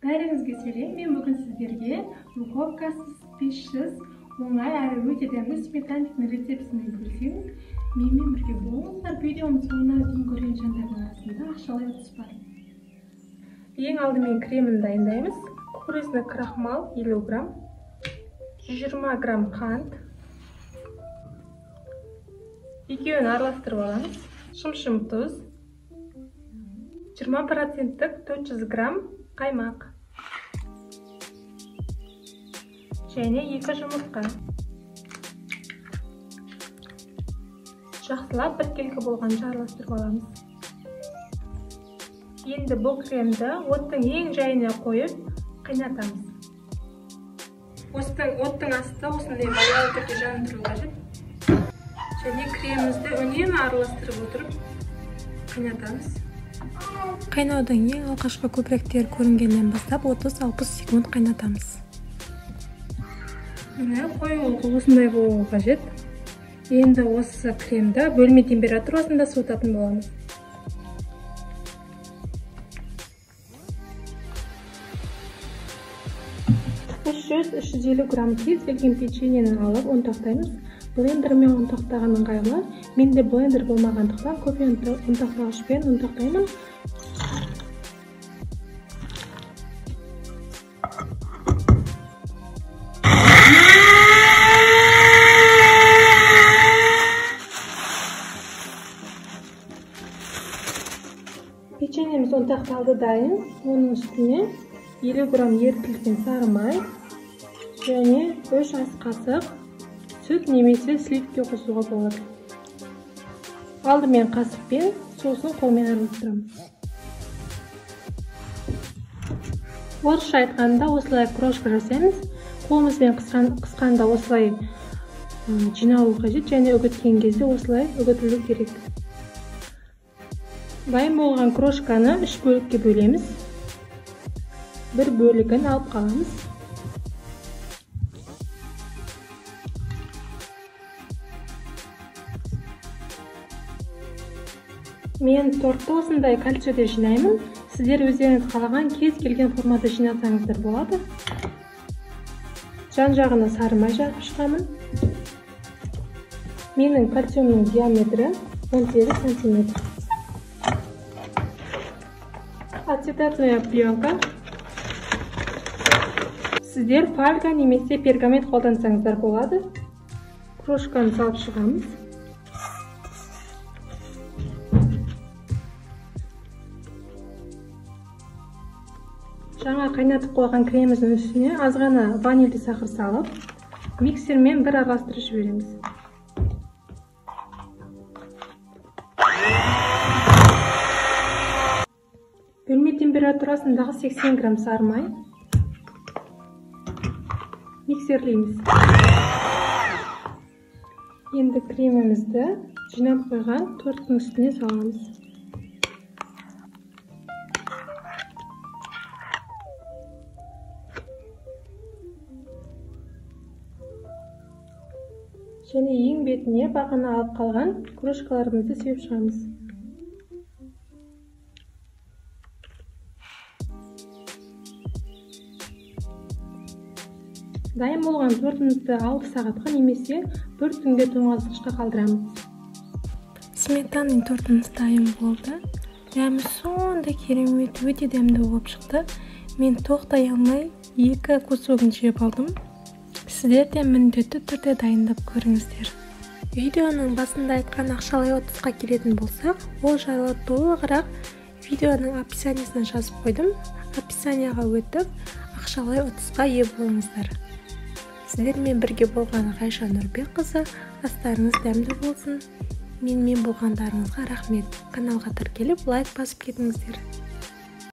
Бәріңізге сәлем, мен бүгін сіздерге духовкасыз, пешсіз, оңай әрі өте дәмді сметанниктің рецептісімен бөлісемін. Менімен бірге болыңыздар. Видеоның соңына дейін көрген жандардың арасында ақшалай ұтыс бар. Ең алдымен кремін дайындаймыз. Кукурузный крахмал 50 грамм, 120 грамм қант. Екеуін араластырып аламыз. Шым-шым тұз, 20% 400 грамм қаймақ және 2 жұмыртқа. Жақсылап біркелкі болғанша араластырып аламыз. Енді бұл кремді оттың ең жайына қойып қайнатамыз. Оттың асты осындай баяу түрде жанып тұру қажет. Және кремімізді үнемі араластырып отырып қайнатамыз. Қайнаудың ең алғашқы көбіректер көрінгеннен бастап 30-60 секунд қайнатамыз. Міне қоюлығы осындай болуы қажет. Енді осы кремді бөлме температурасында суытатын боламыз. Үш 350 грамм кез келген печеньені алып ұнтақтаймыз. Блендермен ұнтақтаған ыңғайлы. Менде блендер болмағандықтан кофе ұнтақтағышпен ұнтақтаймын. Печеньеміз ұнтақталды дайын. Оның үстіне 50 грамм ерітілген сары май және 3 ас қасық сүт немесе сливки қосуға болады. Алдымен қасықпен, сосын қолмен араластырамыз. Орысша айтқанда осылай крошка жасаймыз. Қолымызбен қысқанда осылай жиналу қажет және үгіткен кезде осылай үгітілу керек. Дайын болған крошканы 3 бөлікке бөлеміз. Бір бөлігін алып қаламыз. Мен тортты осындай кольцода жинаймын. Сіздер өздеріңіз қалаған кез келген формада жинасаңыздар болады. Жан-жағына сары май жағып шығамын. Менің кольцомның диаметрі 18 см. Ацетатная пленка. Сіздер фольга немесе пергамент қолдансаңыздар болады. Крошканы салып шығамыз. Жаңа қайнатып қойған креміміздің үстіне азғана ванильді сахар салып, миксермен бір араластырып жібереміз. Бөлме температурасындағы 80 грамм сары май миксерлейміз. Енді кремімізді жинап қойған торттың үстіне саламыз. Және ең бетіне бағана алып қалған крошкаларымызды сеуіп шығамыз. Дайын болған тортымызды 6 сағатқа немесе 1 түнге тоңазытқышта қалдырамыз. Сметанный тортымыз дайын болды. Дәмі сондай керемет, өте дәмді болып шықты. Мен тоқтай алмай 2 кусогын жеп алдым. Сіздер де міндетті түрде дайындап көріңіздер. Видеоның басында айтқан ақшалай ұтысқа келетін болсақ, ол жайлы толығырақ видеоның описаниясына жазып қойдым. Описанияға өтіп, ақшалай ұтысқа ие болыңыздар. Сіздермен бірге болған Ғайша Нұрбекқызы, астарыңыз дәмді болсын. Менімен болғандарыңызға рахмет. Каналға тіркеліп, лайк басып кетіңіздер.